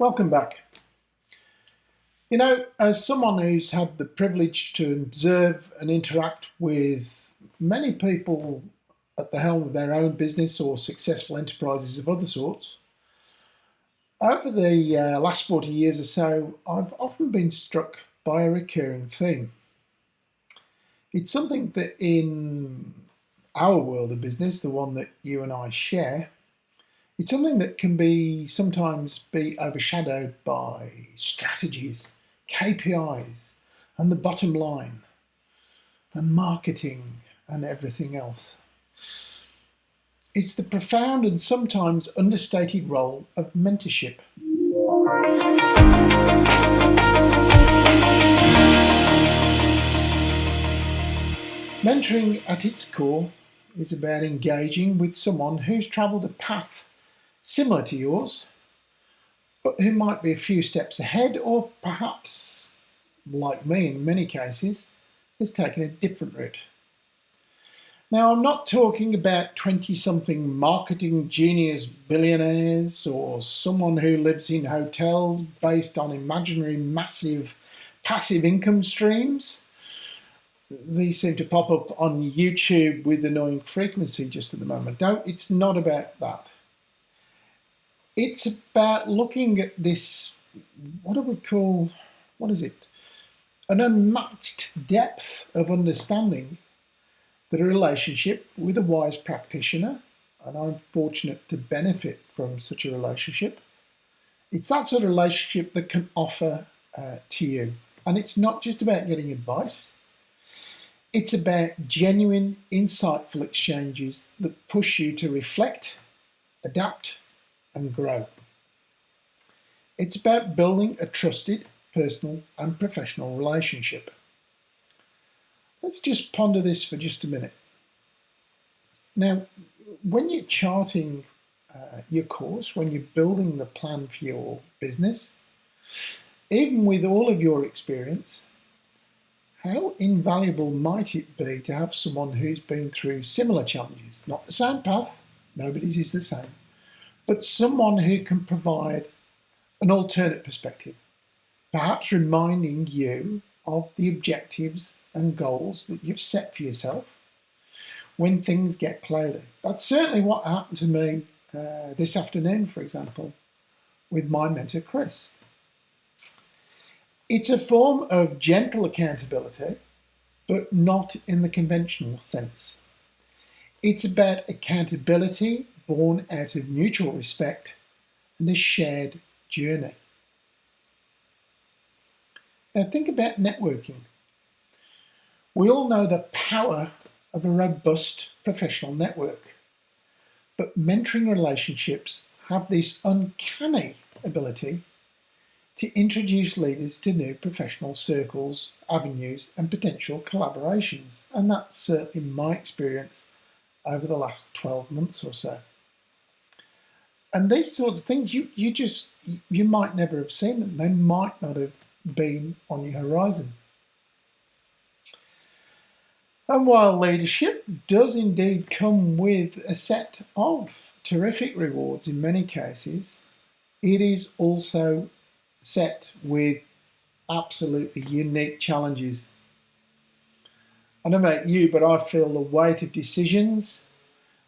Welcome back. As someone who's had the privilege to observe and interact with many people at the helm of their own business or successful enterprises of other sorts, over the last 40 years or so, I've often been struck by a recurring theme. It's something that in our world of business, the one that you and I share, it's something that can sometimes be overshadowed by strategies, KPIs, and the bottom line, and marketing, and everything else. It's the profound and sometimes understated role of mentorship. Mentoring at its core is about engaging with someone who's travelled a path similar to yours, but who might be a few steps ahead, or perhaps, like me in many cases, has taken a different route. Now, I'm not talking about 20-something marketing genius billionaires or someone who lives in hotels based on imaginary massive passive income streams. These seem to pop up on YouTube with annoying frequency just at the moment. No, it's not about that. It's about looking at this, what is it? An unmatched depth of understanding that a relationship with a wise practitioner, and I'm fortunate to benefit from such a relationship, it's that sort of relationship that can offer to you. And it's not just about getting advice. It's about genuine, insightful exchanges that push you to reflect, adapt, and grow. It's about building a trusted, personal, and professional relationship. Let's just ponder this for just a minute. Now, when you're charting your course, when you're building the plan for your business, even with all of your experience, how invaluable might it be to have someone who's been through similar challenges? Not the same path, nobody's is the same, but someone who can provide an alternate perspective, perhaps reminding you of the objectives and goals that you've set for yourself when things get cloudy. That's certainly what happened to me this afternoon, for example, with my mentor, Chris. It's a form of gentle accountability, but not in the conventional sense. It's about accountability born out of mutual respect and a shared journey. Now think about networking. We all know the power of a robust professional network, but mentoring relationships have this uncanny ability to introduce leaders to new professional circles, avenues, and potential collaborations. And that's certainly my experience over the last 12 months or so. And these sorts of things, you might never have seen them. They might not have been on your horizon. And while leadership does indeed come with a set of terrific rewards in many cases, it is also set with absolutely unique challenges. I don't know about you, but I feel the weight of decisions,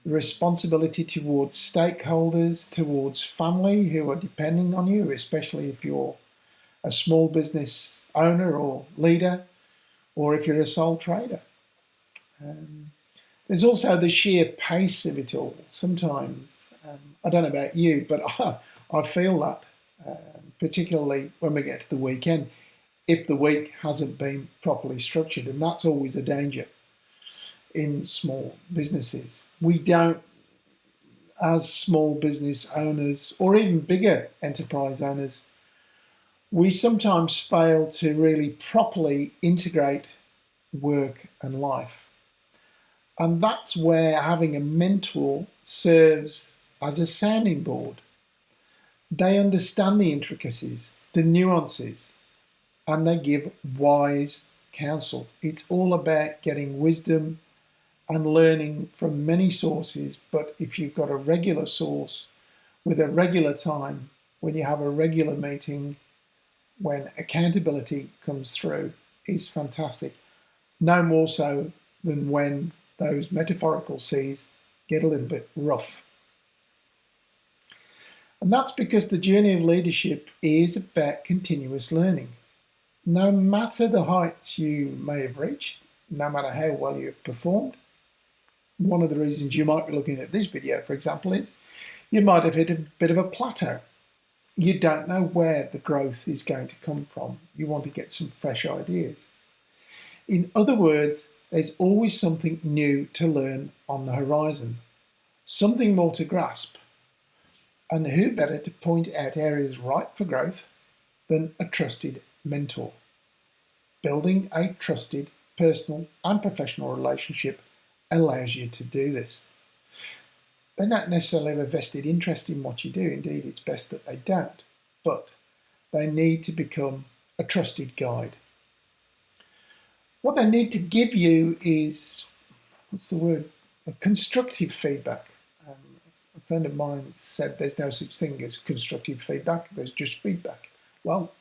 the responsibility towards stakeholders, towards family who are depending on you, especially if you're a small business owner or leader, or if you're a sole trader. There's also the sheer pace of it all. Sometimes, I don't know about you, but I feel that, particularly when we get to the weekend, if the week hasn't been properly structured, and that's always a danger in small businesses. We don't, as small business owners, or even bigger enterprise owners, we sometimes fail to really properly integrate work and life. And that's where having a mentor serves as a sounding board. They understand the intricacies, the nuances, and they give wise counsel. It's all about getting wisdom and learning from many sources, but if you've got a regular source with a regular time, when you have a regular meeting, when accountability comes through, is fantastic. No more so than when those metaphorical seas get a little bit rough. And that's because the journey of leadership is about continuous learning. No matter the heights you may have reached, no matter how well you've performed, one of the reasons you might be looking at this video, for example, is you might have hit a bit of a plateau. You don't know where the growth is going to come from. You want to get some fresh ideas. In other words, there's always something new to learn on the horizon, something more to grasp. And who better to point out areas ripe for growth than a trusted mentor? Building a trusted personal and professional relationship allows you to do this. They don't necessarily have a vested interest in what you do. Indeed, it's best that they don't. But they need to become a trusted guide. What they need to give you is, constructive feedback. A friend of mine said there's no such thing as constructive feedback, there's just feedback. Well,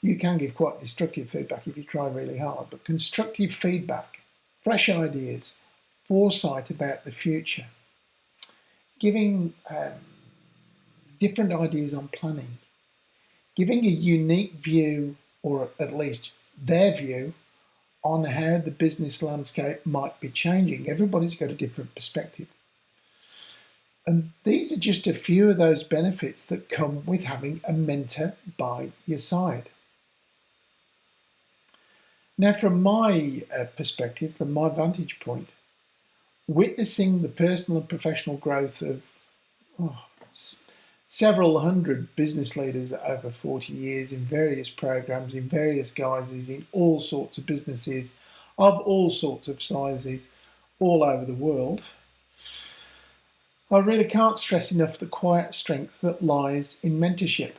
you can give quite destructive feedback if you try really hard, but constructive feedback, fresh ideas, foresight about the future, giving different ideas on planning, giving a unique view, or at least their view, on how the business landscape might be changing. Everybody's got a different perspective. And these are just a few of those benefits that come with having a mentor by your side. Now, from my perspective, from my vantage point, witnessing the personal and professional growth of several hundred business leaders over 40 years in various programs, in various guises, in all sorts of businesses, of all sorts of sizes, all over the world, I really can't stress enough the quiet strength that lies in mentorship.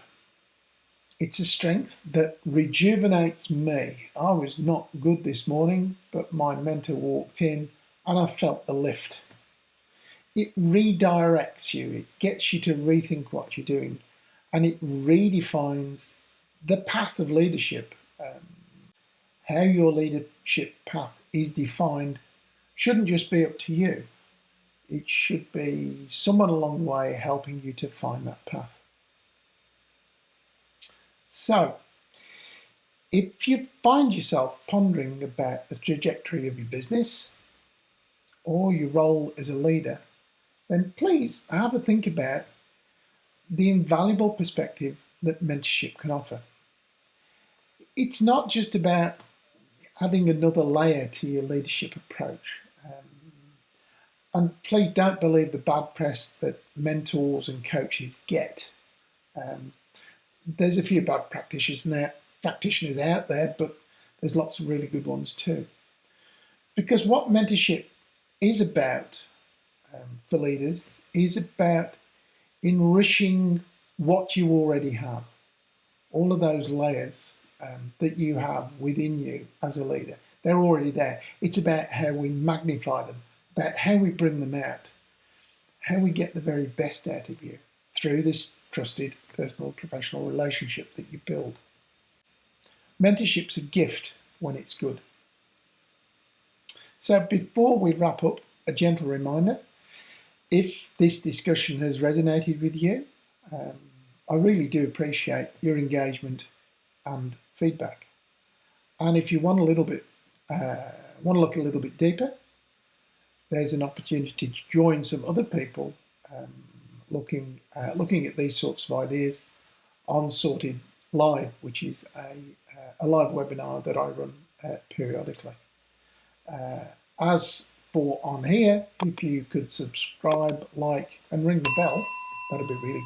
It's a strength that rejuvenates me. I was not good this morning, but my mentor walked in and I felt the lift. It redirects you, it gets you to rethink what you're doing, and it redefines the path of leadership. How your leadership path is defined shouldn't just be up to you. It should be someone along the way helping you to find that path. So, if you find yourself pondering about the trajectory of your business or your role as a leader, then please have a think about the invaluable perspective that mentorship can offer. It's not just about adding another layer to your leadership approach. And please don't believe the bad press that mentors and coaches get. There's a few bad practitioners out there, but there's lots of really good ones too. Because what mentorship is about for leaders is about enriching what you already have. All of those layers that you have within you as a leader, they're already there. It's about how we magnify them, about how we bring them out, how we get the very best out of you through this trusted personal professional relationship that you build. Mentorship's a gift when it's good. So before we wrap up, a gentle reminder, if this discussion has resonated with you, I really do appreciate your engagement and feedback. And if you want to look a little bit deeper, there's an opportunity to join some other people looking at these sorts of ideas on Sorted Live, which is a live webinar that I run periodically. As for on here, if you could subscribe, like, and ring the bell, that'd be really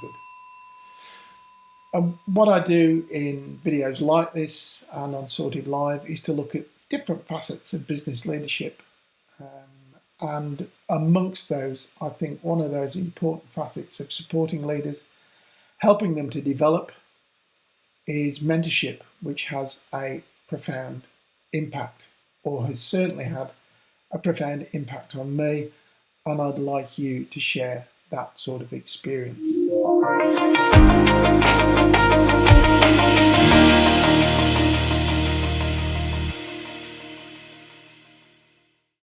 good. What I do in videos like this and on Sorted Live is to look at different facets of business leadership. And amongst those, I think one of those important facets of supporting leaders, helping them to develop, is mentorship, which has a profound impact, or has certainly had a profound impact on me, and I'd like you to share that sort of experience.